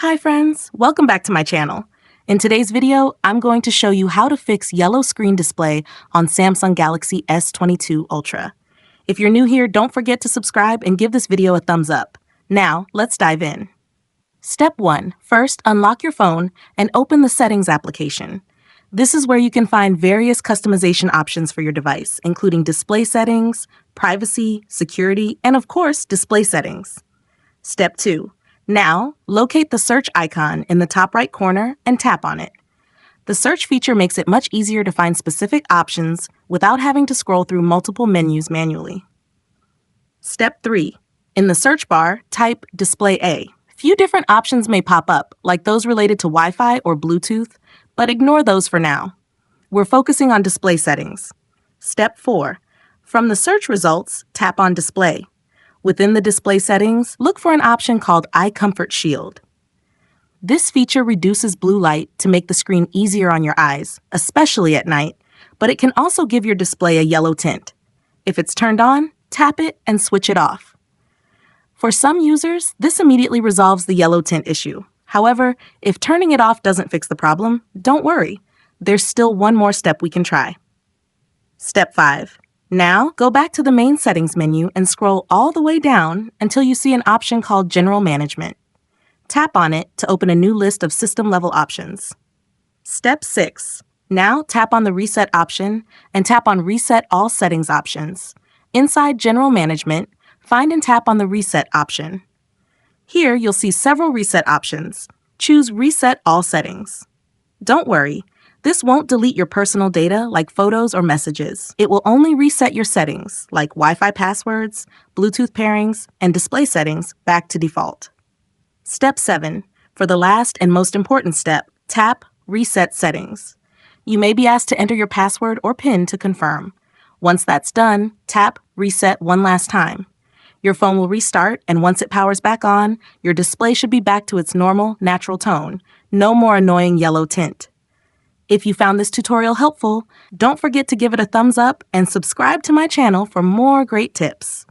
Hi friends, welcome back to my channel. In today's video, I'm going to show you how to fix yellow screen display on Samsung Galaxy S22 Ultra. If you're new here, don't forget to subscribe and give this video a thumbs up. Now, let's dive in. Step 1. First, unlock your phone and open the Settings application. This is where you can find various customization options for your device, including display settings, privacy, security, and of course, display settings. Step 2. Now, locate the search icon in the top right corner and tap on it. The search feature makes it much easier to find specific options without having to scroll through multiple menus manually. Step 3. In the search bar, type Display A. Few different options may pop up, like those related to Wi-Fi or Bluetooth, but ignore those for now. We're focusing on display settings. Step 4. From the search results, tap on Display. Within the display settings, look for an option called Eye Comfort Shield. This feature reduces blue light to make the screen easier on your eyes, especially at night, but it can also give your display a yellow tint. If it's turned on, tap it and switch it off. For some users, this immediately resolves the yellow tint issue. However, if turning it off doesn't fix the problem, don't worry. There's still one more step we can try. Step 5. Now, go back to the main settings menu and scroll all the way down until you see an option called General Management. Tap on it to open a new list of system-level options. Step 6. Now, tap on the Reset option and tap on Reset All Settings options. Inside General Management, find and tap on the Reset option. Here, you'll see several reset options. Choose Reset All Settings. Don't worry. This won't delete your personal data like photos or messages. It will only reset your settings like Wi-Fi passwords, Bluetooth pairings, and display settings back to default. Step 7. For the last and most important step, tap Reset Settings. You may be asked to enter your password or PIN to confirm. Once that's done, tap Reset one last time. Your phone will restart, and once it powers back on, your display should be back to its normal, natural tone. No more annoying yellow tint. If you found this tutorial helpful, don't forget to give it a thumbs up and subscribe to my channel for more great tips.